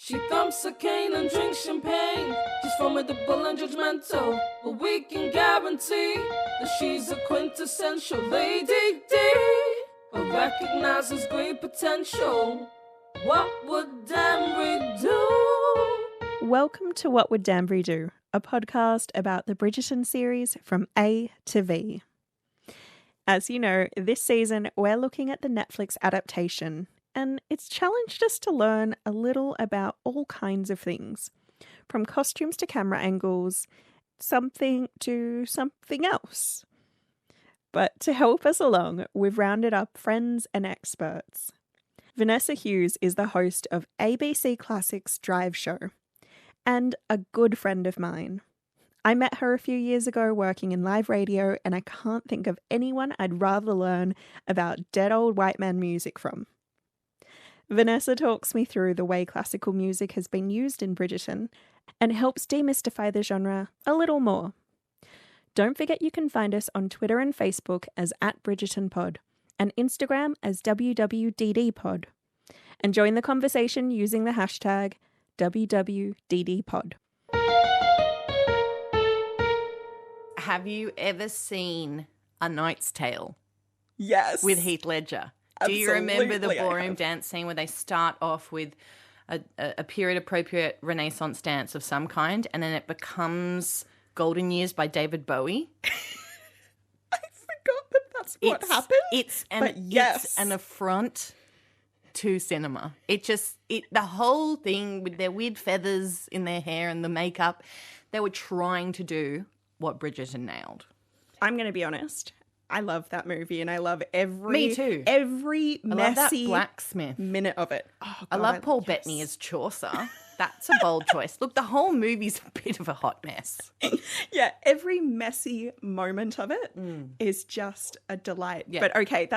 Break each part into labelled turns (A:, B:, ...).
A: She thumps a cane and drinks champagne. She's formidable and judgmental, but we can guarantee that she's a quintessential Lady D, but recognizes great potential. What would Danbury do?
B: Welcome to What Would Danbury Do, a podcast about the Bridgerton series from A to V. As you know, this season we're looking at the Netflix adaptation, and it's challenged us to learn a little about all kinds of things, from costumes to camera angles, something to something else. But to help us along, we've rounded up friends and experts. Vanessa Hughes is the host of ABC Classics Drive Show, and a good friend of mine. I met her a few years ago working in live radio, and I can't think of anyone I'd rather learn about dead old white man music from. Vanessa talks me through the way classical music has been used in Bridgerton and helps demystify the genre a little more. Don't forget you can find us on Twitter and Facebook as @BridgertonPod and Instagram as WWDDPod. And join the conversation using the hashtag WWDDPod.
C: Have you ever seen A Knight's Tale
B: Yes.
C: with Heath Ledger? Do you remember the ballroom dance scene where they start off with a period-appropriate Renaissance dance of some kind, and then it becomes Golden Years by David Bowie?
B: I forgot that that's what happened.
C: It's an affront to cinema. The whole thing with their weird feathers in their hair and the makeup, they were trying to do what Bridgerton nailed.
B: I'm going to be honest. I love that movie, and I love every
C: Me too.
B: Every
C: I love that
B: messy
C: blacksmith.
B: minute of it. Oh, God,
C: I love Paul Bettany as Chaucer. That's a bold choice. Look, the whole movie's a bit of a hot mess.
B: Yeah, every messy moment of it is just a delight.
C: Yeah.
B: But okay,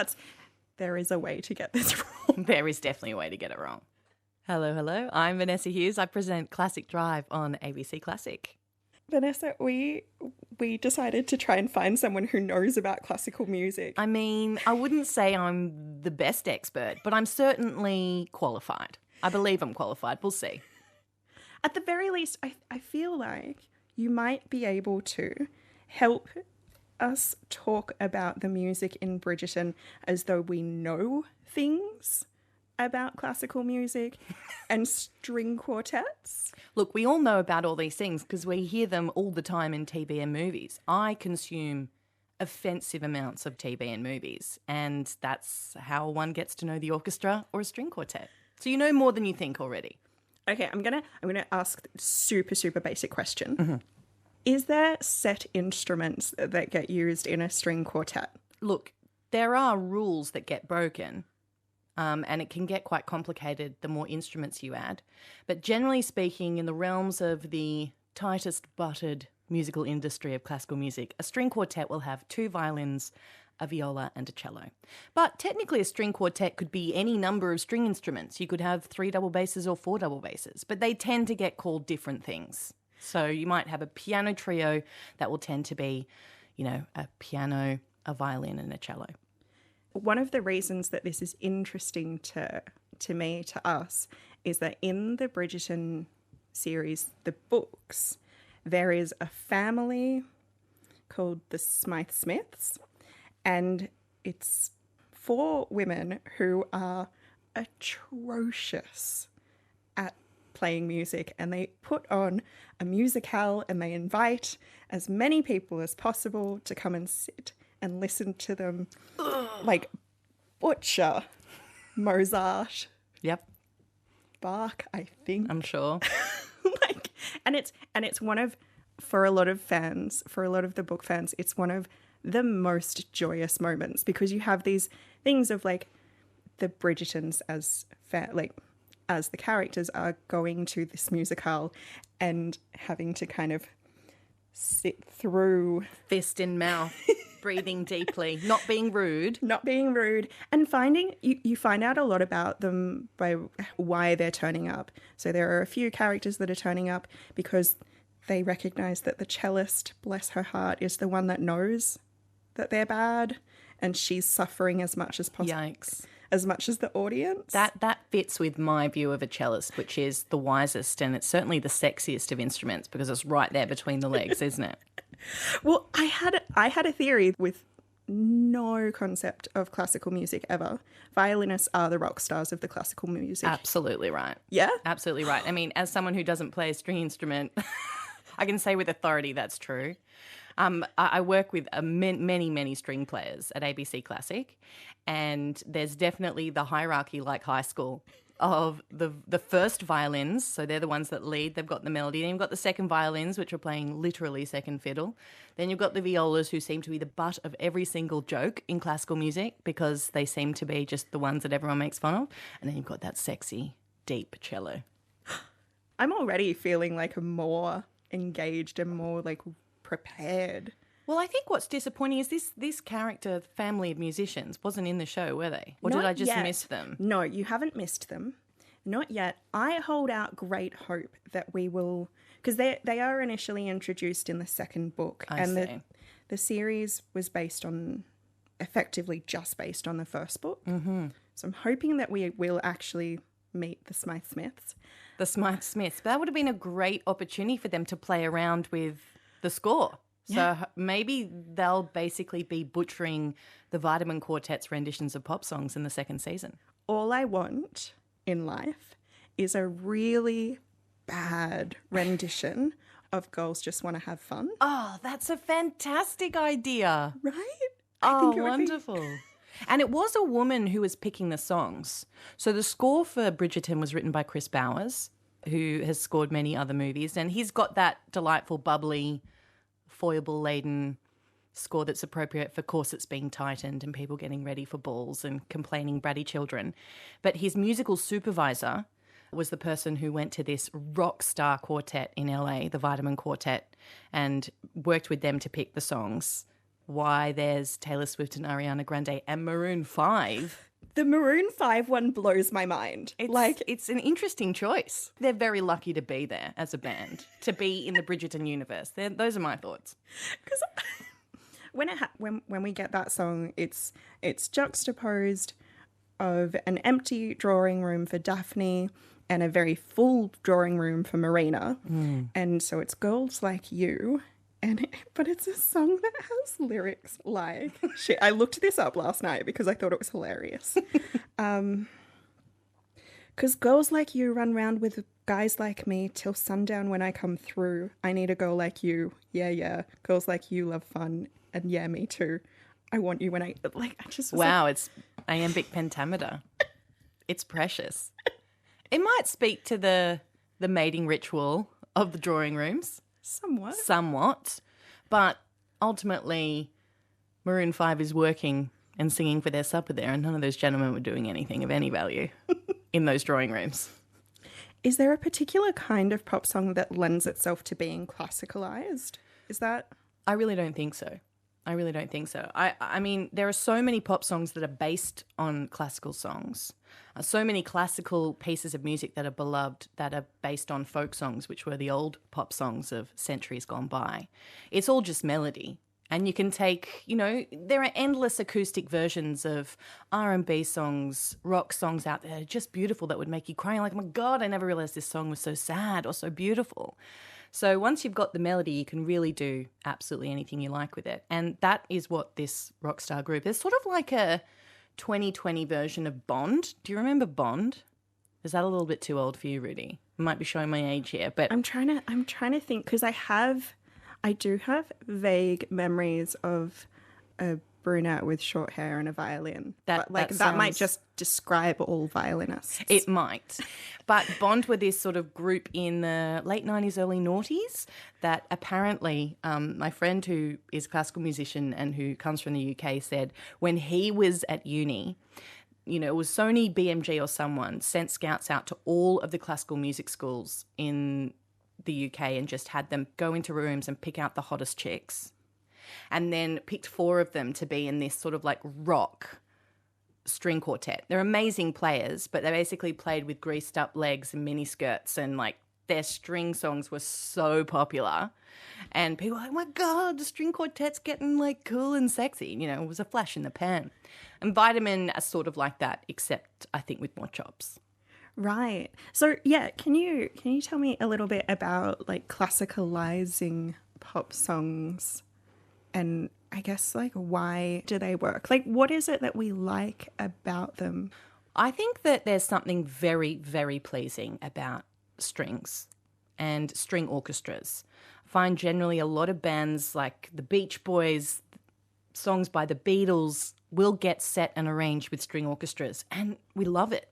B: there is a way to get this wrong.
C: There is definitely a way to get it wrong. Hello. I'm Vanessa Hughes. I present Classic Drive on ABC Classic.
B: Vanessa, we decided to try and find someone who knows about classical music.
C: I mean, I wouldn't say I'm the best expert, but I'm certainly qualified. I believe I'm qualified. We'll see.
B: At the very least, I feel like you might be able to help us talk about the music in Bridgerton as though we know things about classical music and string quartets.
C: Look, we all know about all these things because we hear them all the time in TV and movies. I consume offensive amounts of TV and movies, and that's how one gets to know the orchestra or a string quartet. So you know more than you think already.
B: Okay, I'm gonna ask super basic question.
C: Mm-hmm.
B: Is there set instruments that get used in a string quartet?
C: Look, there are rules that get broken. And it can get quite complicated the more instruments you add. But generally speaking, in the realms of the tightest butted musical industry of classical music, a string quartet will have 2 violins, a viola and a cello. But technically a string quartet could be any number of string instruments. You could have 3 double basses or 4 double basses, but they tend to get called different things. So you might have a piano trio that will tend to be, a piano, a violin and a cello.
B: One of the reasons that this is interesting to me, to us, is that in the Bridgerton series, the books, there is a family called the Smythe Smiths, and it's 4 women who are atrocious at playing music, and they put on a musicale and they invite as many people as possible to come and sit and listen to them like butcher Mozart.
C: Yep.
B: Bach, I think.
C: I'm sure.
B: And it's one of, for a lot of the book fans, it's one of the most joyous moments because you have these things of like the Bridgertons as the characters are going to this musicale and having to kind of sit through
C: Fist in mouth, breathing deeply, not being rude, and finding you find out a lot about them by why they're turning up. So there are a few characters that are turning up because they recognize that the cellist, bless her heart, is the one that knows that they're bad, and she's suffering as much as possible. Yikes.
B: as much as the audience.
C: That fits with my view of a cellist, which is the wisest and it's certainly the sexiest of instruments because it's right there between the legs, isn't it?
B: Well, I had a theory with no concept of classical music ever. Violinists are the rock stars of the classical music.
C: Absolutely right.
B: Yeah?
C: Absolutely right. I mean, as someone who doesn't play a string instrument, I can say with authority that's true. I work with many string players at ABC Classic, and there's definitely the hierarchy like high school of the first violins, so they're the ones that lead, they've got the melody. Then you've got the second violins, which are playing literally second fiddle. Then you've got the violas, who seem to be the butt of every single joke in classical music because they seem to be just the ones that everyone makes fun of. And then you've got that sexy, deep cello.
B: I'm already feeling like I'm more engaged and more like prepared.
C: Well, I think what's disappointing is this character family of musicians wasn't in the show, were they? Or did I just miss them?
B: No, you haven't missed them. Not yet. I hold out great hope that we will, because they are initially introduced in the second book.
C: I see.
B: The series was effectively just based on the first book. Mm-hmm. So I'm hoping that we will actually meet the Smythe Smiths.
C: The Smythe Smiths. But that would have been a great opportunity for them to play around with the score. So maybe they'll basically be butchering the Vitamin Quartet's renditions of pop songs in the second season.
B: All I want in life is a really bad rendition of Girls Just Want to Have Fun.
C: Oh, that's a fantastic idea.
B: Right?
C: Oh, wonderful. And it was a woman who was picking the songs. So the score for Bridgerton was written by Chris Bowers, who has scored many other movies. And he's got that delightful, bubbly, foible-laden score that's appropriate for corsets being tightened and people getting ready for balls and complaining bratty children. But his musical supervisor was the person who went to this rock star quartet in LA, the Vitamin Quartet, and worked with them to pick the songs. Why there's Taylor Swift and Ariana Grande and Maroon 5.
B: The Maroon 5 one blows my mind.
C: It's an interesting choice. They're very lucky to be there as a band, to be in the Bridgerton universe. Those are my thoughts.
B: Because when we get that song, it's juxtaposed of an empty drawing room for Daphne and a very full drawing room for Marina. And so it's Girls Like You. But it's a song that has lyrics like shit. I looked this up last night because I thought it was hilarious. Because girls like you run round with guys like me till sundown when I come through. I need a girl like you. Yeah, yeah. Girls like you love fun. And yeah, me too. I want you when I just was
C: wow, it's iambic pentameter. It's precious. It might speak to the mating ritual of the drawing rooms. Somewhat. But ultimately, Maroon 5 is working and singing for their supper there, and none of those gentlemen were doing anything of any value in those drawing rooms.
B: Is there a particular kind of pop song that lends itself to being classicalized? Is that?
C: I really don't think so. I mean, there are so many pop songs that are based on classical songs. So many classical pieces of music that are beloved that are based on folk songs, which were the old pop songs of centuries gone by. It's all just melody. And you can take, there are endless acoustic versions of R&B songs, rock songs out there, just beautiful, that would make you cry. Like, oh my God, I never realised this song was so sad or so beautiful. So once you've got the melody, you can really do absolutely anything you like with it. And that is what this rockstar group is. Sort of like a 2020 version of Bond. Do you remember Bond? Is that a little bit too old for you, Rudy? I might be showing my age here, but
B: I'm trying to think, because I do have vague memories of a brunette with short hair and a violin. That might just describe all violinists.
C: It might. But Bond were this sort of group in the late 90s, early noughties that apparently my friend who is a classical musician and who comes from the UK said when he was at uni, it was Sony, BMG or someone sent scouts out to all of the classical music schools in the UK and just had them go into rooms and pick out the hottest chicks. And then picked 4 of them to be in this sort of like rock string quartet. They're amazing players, but they basically played with greased up legs and mini skirts and like their string songs were so popular. And people were like, oh my God, the string quartet's getting like cool and sexy. You know, it was a flash in the pan. And Vitamin are sort of like that, except I think with more chops.
B: Right. So yeah, can you tell me a little bit about like classicalizing pop songs, and I guess like why do they work? Like what is it that we like about them?
C: I think that there's something very, very pleasing about strings and string orchestras. I find generally a lot of bands like the Beach Boys, songs by the Beatles will get set and arranged with string orchestras, and we love it.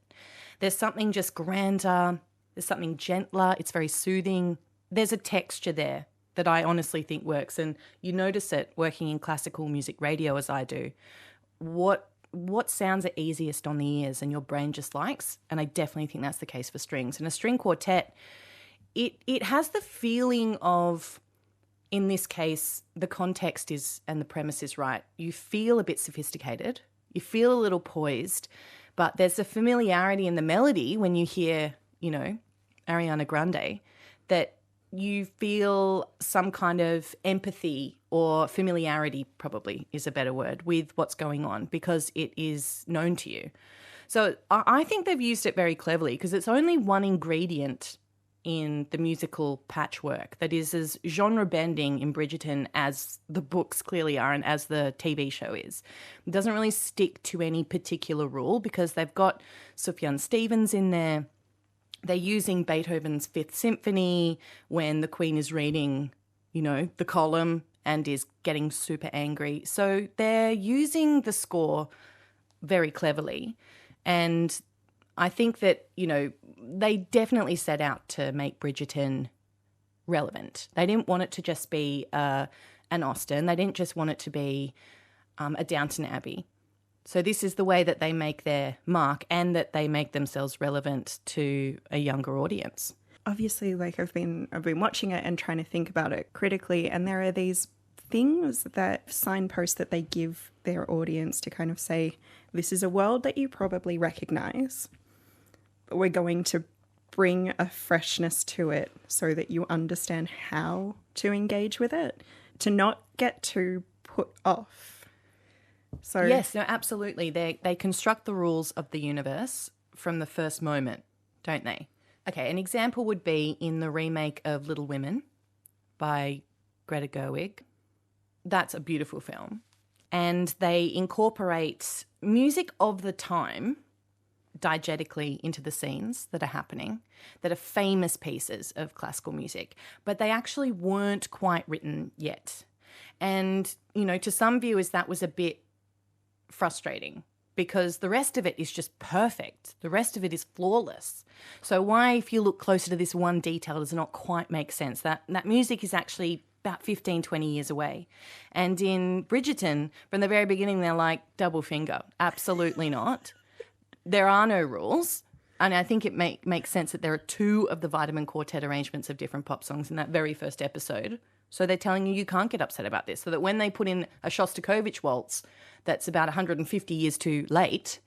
C: There's something just grander, there's something gentler, it's very soothing. There's a texture there that I honestly think works, and you notice it working in classical music radio as I do. What sounds are easiest on the ears and your brain just likes, and I definitely think that's the case for strings. And a string quartet, it has the feeling of, in this case, the context is and the premise is right. You feel a bit sophisticated, you feel a little poised, but there's a familiarity in the melody when you hear, you know, Ariana Grande, that you feel some kind of empathy or familiarity, probably is a better word, with what's going on because it is known to you. So I think they've used it very cleverly because it's only one ingredient in the musical patchwork that is as genre bending in Bridgerton as the books clearly are and as the TV show is. It doesn't really stick to any particular rule because they've got Sufjan Stevens in there. They're using Beethoven's Fifth Symphony when the Queen is reading, you know, the column and is getting super angry. So they're using the score very cleverly. And I think that, you know, they definitely set out to make Bridgerton relevant. They didn't want it to just be an Austen. They didn't just want it to be a Downton Abbey. So this is the way that they make their mark and that they make themselves relevant to a younger audience.
B: Obviously, like I've been watching it and trying to think about it critically, and there are these things that signposts that they give their audience to kind of say, this is a world that you probably recognize, but we're going to bring a freshness to it so that you understand how to engage with it, to not get too put off. So
C: yes, no, absolutely. They construct the rules of the universe from the first moment, don't they? Okay, an example would be in the remake of Little Women by Greta Gerwig. That's a beautiful film. And they incorporate music of the time diegetically into the scenes that are happening, that are famous pieces of classical music, but they actually weren't quite written yet. And, you know, to some viewers that was a bit frustrating because the rest of it is just perfect. The rest of it is flawless. So why, if you look closer to this one detail, does it not quite make sense? That music is actually about 15, 20 years away. And in Bridgerton, from the very beginning, they're like, double finger. Absolutely not. There are no rules. And I think it makes sense that there are two of the Vitamin Quartet arrangements of different pop songs in that very first episode. So they're telling you can't get upset about this. So that when they put in a Shostakovich waltz that's about 150 years too late,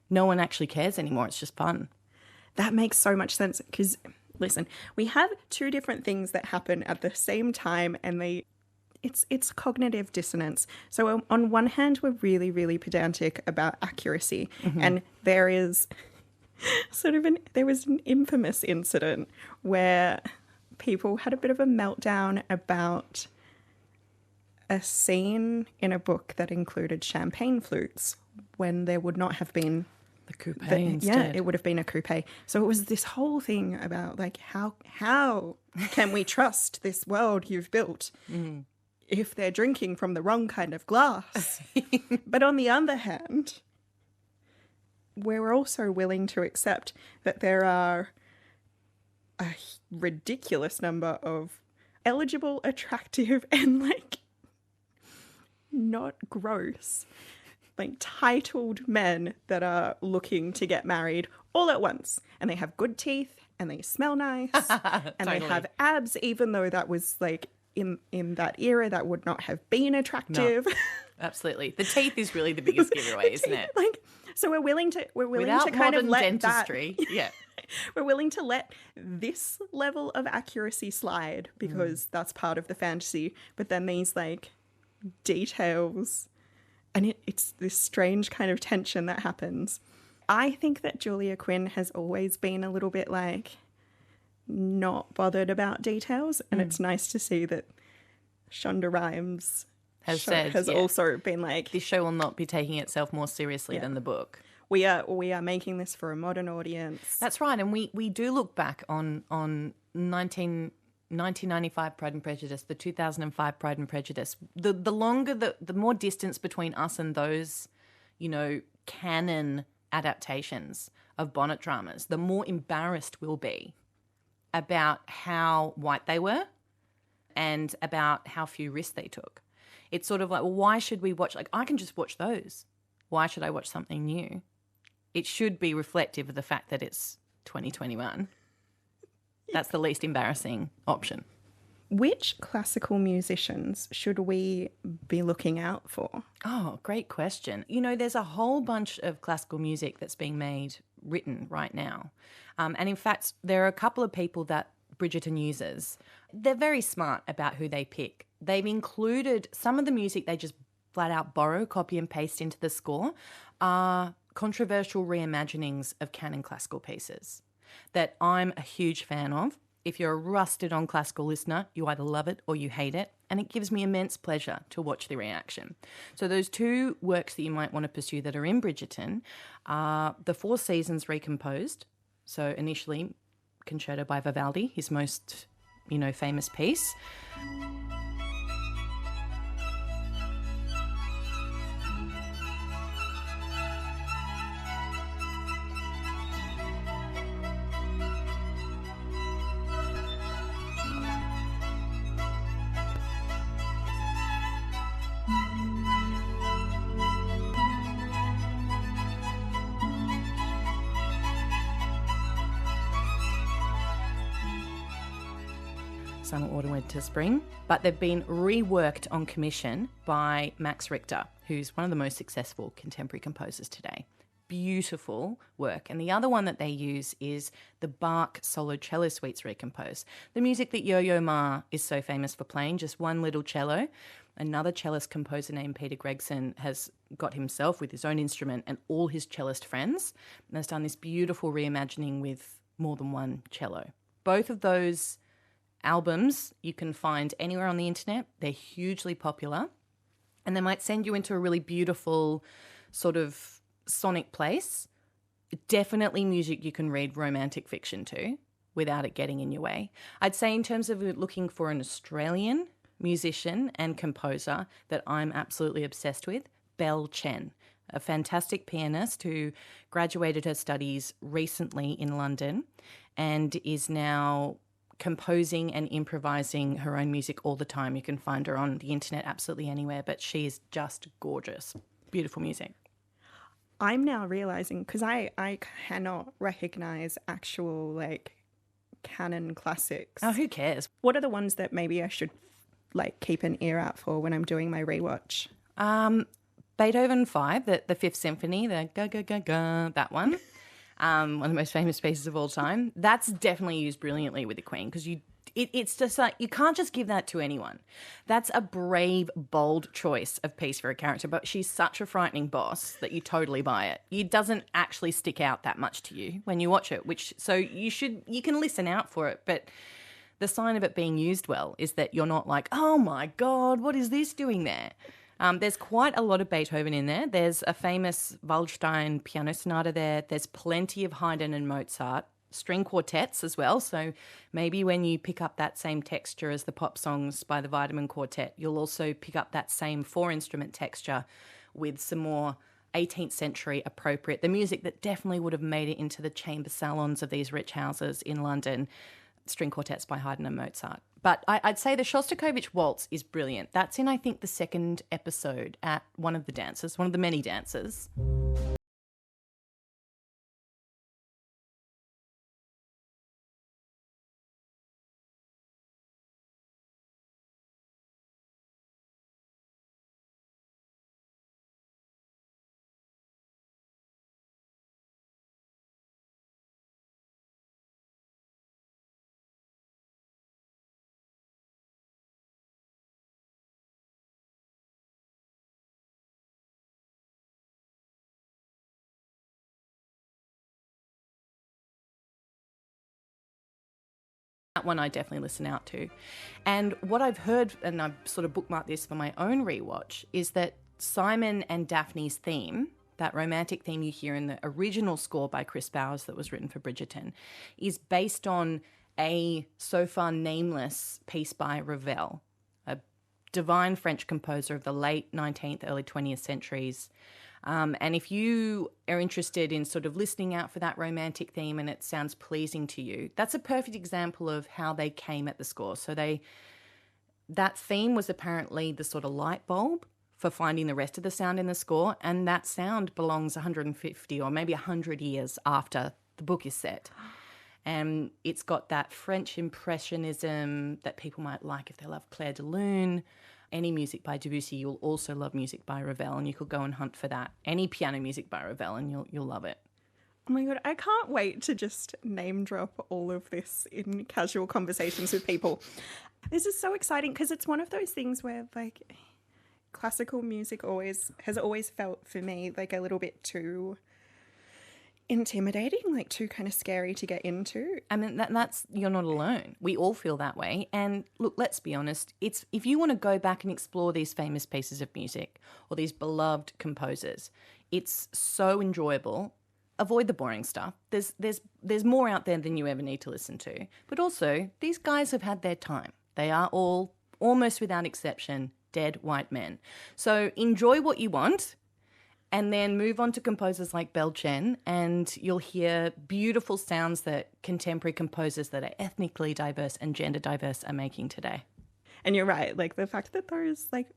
C: no one actually cares anymore. It's just fun.
B: That makes so much sense because, listen, we have two different things that happen at the same time and it's cognitive dissonance. So on one hand, we're really, really pedantic about accuracy. Mm-hmm. And there is there was an infamous incident where people had a bit of a meltdown about a scene in a book that included champagne flutes when there would not have been
C: the coupe instead.
B: Yeah, it would have been a coupe. So it was this whole thing about like how can we trust this world you've built if they're drinking from the wrong kind of glass? But on the other hand, we're also willing to accept that there are a ridiculous number of eligible, attractive, and like not gross, like titled men that are looking to get married all at once. And they have good teeth and they smell nice and they have abs, even though that was like in that era that would not have been attractive.
C: No, absolutely. The teeth is really the biggest giveaway, isn't it?
B: Like, so we're willing to
C: Without
B: kind of let
C: dentistry,
B: that,
C: yeah.
B: we're willing to let this level of accuracy slide because that's part of the fantasy. But then these like details, and it's this strange kind of tension that happens. I think that Julia Quinn has always been a little bit like not bothered about details, and it's nice to see that Shonda Rhimes has also been like,
C: this show will not be taking itself more seriously than the book.
B: We are making this for a modern audience.
C: That's right, and we do look back on 1995 Pride and Prejudice, the 2005 Pride and Prejudice. The longer, the more distance between us and those, canon adaptations of bonnet dramas, the more embarrassed we'll be about how white they were and about how few risks they took. It's sort of like, well, why should we watch? Like, I can just watch those. Why should I watch something new? It should be reflective of the fact that it's 2021. That's the least embarrassing option.
B: Which classical musicians should we be looking out for?
C: Oh, great question. There's a whole bunch of classical music that's being written right now. And in fact, there are a couple of people that Bridgerton uses. They're very smart about who they pick. They've included some of the music they just flat out borrow, copy and paste into the score, are controversial reimaginings of canon classical pieces that I'm a huge fan of. If you're a rusted on classical listener, you either love it or you hate it, and it gives me immense pleasure to watch the reaction. So those two works that you might want to pursue that are in Bridgerton are The Four Seasons Recomposed. So initially, Concerto by Vivaldi, his most, famous piece. Summer, Autumn, Winter, Spring, but they've been reworked on commission by Max Richter, who's one of the most successful contemporary composers today. Beautiful work. And the other one that they use is the Bach Solo Cello Suites Recomposed, the music that Yo-Yo Ma is so famous for playing, just one little cello. Another cellist composer named Peter Gregson has got himself with his own instrument and all his cellist friends, and has done this beautiful reimagining with more than one cello. Both of those albums you can find anywhere on the internet. They're hugely popular, and they might send you into a really beautiful sort of sonic place. Definitely music you can read romantic fiction to without it getting in your way. I'd say in terms of looking for an Australian musician and composer that I'm absolutely obsessed with, Belle Chen, a fantastic pianist who graduated her studies recently in London and is now composing and improvising her own music all the time. You can find her on the internet absolutely anywhere, but she is just gorgeous. Beautiful music.
B: I'm now realizing, because I cannot recognize actual canon classics.
C: Oh, who cares?
B: What are the ones that maybe I should keep an ear out for when I'm doing my rewatch?
C: Beethoven 5, the Fifth Symphony, the ga ga ga ga, that one. One of the most famous pieces of all time. That's definitely used brilliantly with the Queen, because it's just like, you can't just give that to anyone. That's a brave, bold choice of piece for a character, but she's such a frightening boss that you totally buy it. It doesn't actually stick out that much to you when you watch it, so you can listen out for it, but the sign of it being used well is that you're not like, oh my God, what is this doing there? There's quite a lot of Beethoven in there. There's a famous Waldstein piano sonata there. There's plenty of Haydn and Mozart, string quartets as well. So maybe when you pick up that same texture as the pop songs by the Vitamin Quartet, you'll also pick up that same 4-instrument texture with some more 18th century appropriate, the music that definitely would have made it into the chamber salons of these rich houses in London, string quartets by Haydn and Mozart. But I'd say the Shostakovich Waltz is brilliant. That's in, I think, the second episode at one of the many dances. That one I definitely listen out to. And what I've heard, and I've sort of bookmarked this for my own rewatch, is that Simon and Daphne's theme, that romantic theme you hear in the original score by Chris Bowers that was written for Bridgerton, is based on a so far nameless piece by Ravel, a divine French composer of the late 19th, early 20th centuries. And if you are interested in sort of listening out for that romantic theme and it sounds pleasing to you, that's a perfect example of how they came at the score. So that theme was apparently the sort of light bulb for finding the rest of the sound in the score, and that sound belongs 150 or maybe 100 years after the book is set. And it's got that French impressionism that people might like if they love Clair de Lune. Any music by Debussy, you'll also love music by Ravel, and you could go and hunt for that. Any piano music by Ravel, and you'll love it.
B: Oh my God, I can't wait to just name drop all of this in casual conversations with people. This is so exciting because it's one of those things where, like, classical music has always felt for me like a little bit too intimidating, like too kind of scary to get into.
C: I mean, that's you're not alone. We all feel that way. And look, let's be honest. It's if you want to go back and explore these famous pieces of music or these beloved composers, it's so enjoyable. Avoid the boring stuff. There's more out there than you ever need to listen to. But also, these guys have had their time. They are all, almost without exception, dead white men. So enjoy what you want. And then move on to composers like Bel Chen, and you'll hear beautiful sounds that contemporary composers that are ethnically diverse and gender diverse are making today.
B: And you're right, like the fact that those like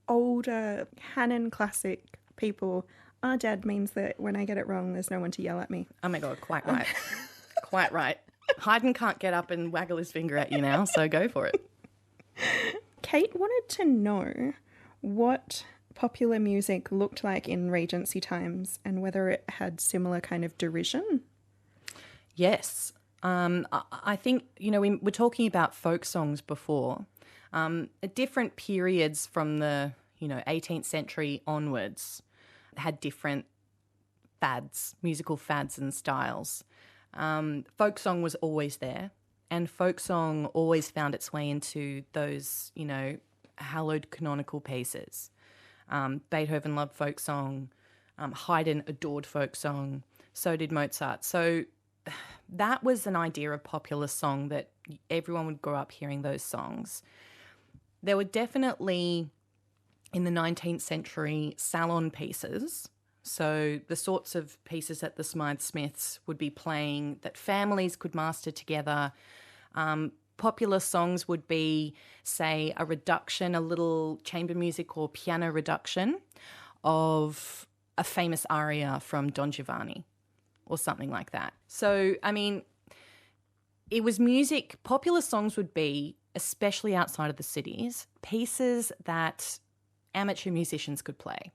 B: older canon classic people are dead means that when I get it wrong, there's no one to yell at me.
C: Oh my God, quite right. Quite right. Haydn can't get up and waggle his finger at you now, so go for it.
B: Kate wanted to know what popular music looked like in Regency times and whether it had similar kind of derision.
C: Yes. I think, we were talking about folk songs before. At different periods from the, 18th century onwards had different fads, musical fads and styles. Folk song was always there, and folk song always found its way into those, hallowed canonical pieces. Beethoven loved folk song. Haydn adored folk song. So did Mozart. So that was an idea of popular song that everyone would grow up hearing those songs. There were definitely, in the 19th century, salon pieces. So the sorts of pieces that the Smythe Smiths would be playing that families could master together. Popular songs would be, say, a reduction, a little chamber music or piano reduction of a famous aria from Don Giovanni or something like that. So, I mean, it was music. Popular songs would be, especially outside of the cities, pieces that amateur musicians could play.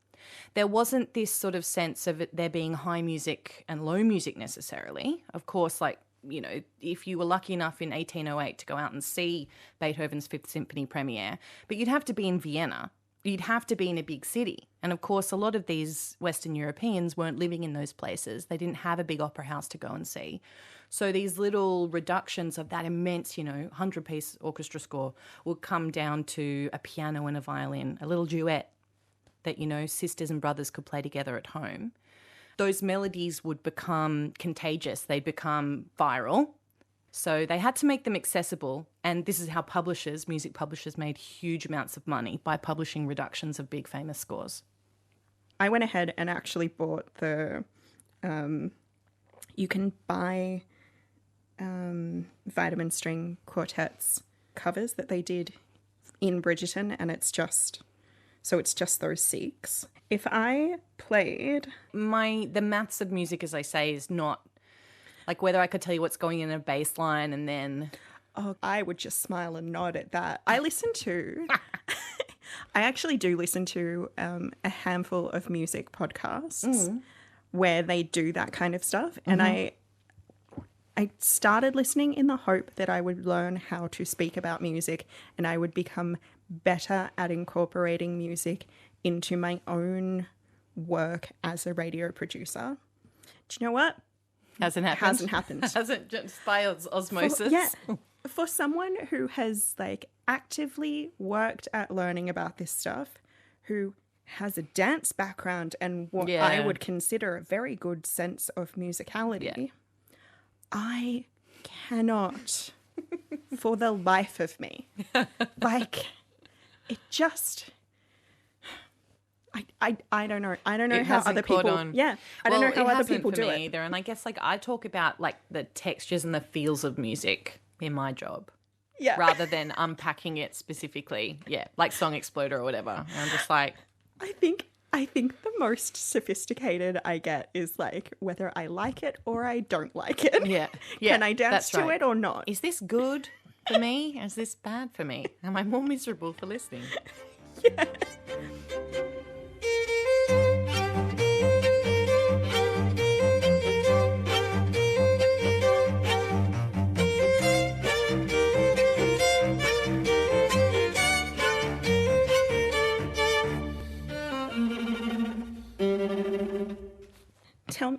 C: There wasn't this sort of sense of it there being high music and low music necessarily. Of course, like, if you were lucky enough in 1808 to go out and see Beethoven's Fifth Symphony premiere, but you'd have to be in Vienna. You'd have to be in a big city. And of course, a lot of these Western Europeans weren't living in those places. They didn't have a big opera house to go and see. So these little reductions of that immense, 100-piece orchestra score would come down to a piano and a violin, a little duet that, sisters and brothers could play together at home. Those melodies would become contagious. They'd become viral. So they had to make them accessible. And this is how music publishers made huge amounts of money by publishing reductions of big famous scores.
B: I went ahead and actually bought you can buy Vitamin String Quartet's covers that they did in Bridgerton, and it's just those six. If I played...
C: The maths of music, as I say, is not... Like whether I could tell you what's going in a bass line and then...
B: Oh, I would just smile and nod at that. I actually do listen to a handful of music podcasts where they do that kind of stuff. Mm-hmm. And I started listening in the hope that I would learn how to speak about music and I would become better at incorporating music into my own work as a radio producer. Do you know what?
C: Hasn't happened.
B: Hasn't happened.
C: Hasn't, just by osmosis.
B: for someone who has like actively worked at learning about this stuff, who has a dance background and what I would consider a very good sense of musicality, I cannot for the life of me. Like, it just... I don't know. I don't know how other people... Yeah. I don't know how other people do it.
C: Either. And I guess like I talk about like the textures and the feels of music in my job.
B: Yeah.
C: Rather than unpacking it specifically. Yeah. Like Song Exploder or whatever. And I'm just like...
B: I think the most sophisticated I get is like whether I like it or I don't like it.
C: Yeah.
B: Can I dance to it or not?
C: Is this good for me? Is this bad for me? Am I more miserable for listening?
B: Yeah.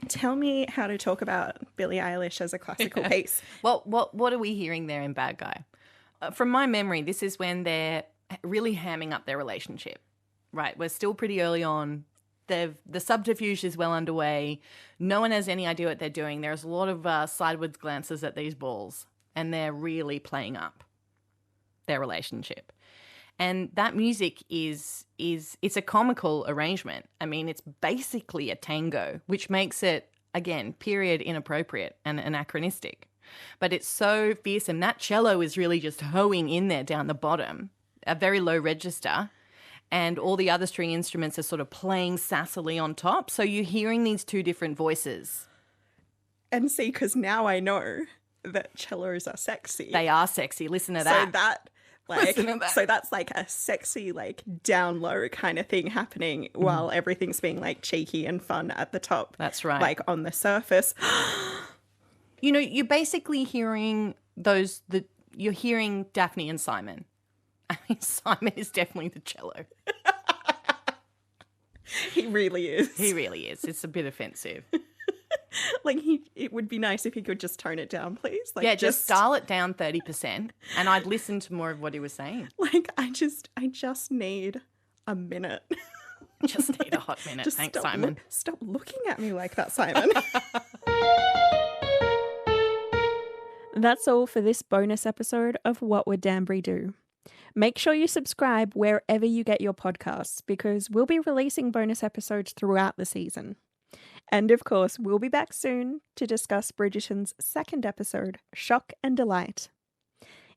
B: Tell me how to talk about Billie Eilish as a classical piece.
C: Well, what are we hearing there in Bad Guy? From my memory, this is when they're really hamming up their relationship, right? We're still pretty early on. The subterfuge is well underway. No one has any idea what they're doing. There's a lot of sideways glances at these balls, and they're really playing up their relationship. And that music it's a comical arrangement. I mean, it's basically a tango, which makes it, again, period inappropriate and anachronistic. But it's so fearsome. That cello is really just hoeing in there down the bottom, a very low register, and all the other string instruments are sort of playing sassily on top. So you're hearing these two different voices.
B: And see, because now I know that cellos are sexy.
C: They are sexy. Listen to that.
B: So that's like a sexy, like down low kind of thing happening while everything's being like cheeky and fun at the top.
C: That's right.
B: Like on the surface.
C: You know, you're basically hearing you're hearing Daphne and Simon. I mean, Simon is definitely the cello.
B: He really is.
C: He really is. It's a bit offensive.
B: Like, it would be nice if he could just tone it down, please. Like,
C: yeah, just dial it down 30% and I'd listen to more of what he was saying.
B: Like, I just need a minute.
C: Just need a hot minute. Thanks, Simon.
B: Stop looking at me like that, Simon. That's all for this bonus episode of What Would Danbury Do? Make sure you subscribe wherever you get your podcasts, because we'll be releasing bonus episodes throughout the season. And of course, we'll be back soon to discuss Bridgerton's second episode, Shock and Delight.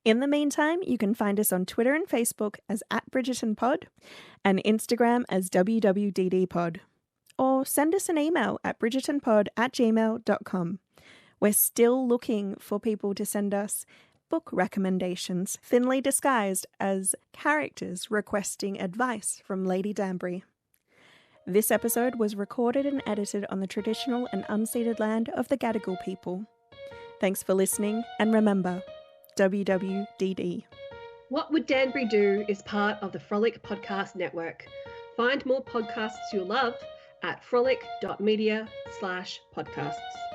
B: In the meantime, you can find us on Twitter and Facebook as @BridgertonPod and Instagram as WWDDPod. Or send us an email at bridgertonpod@gmail.com. We're still looking for people to send us book recommendations, thinly disguised as characters requesting advice from Lady Danbury. This episode was recorded and edited on the traditional and unceded land of the Gadigal people. Thanks for listening, and remember, WWDD.
D: What Would Danbury Do is part of the Frolic Podcast Network. Find more podcasts you'll love at frolic.media/podcasts.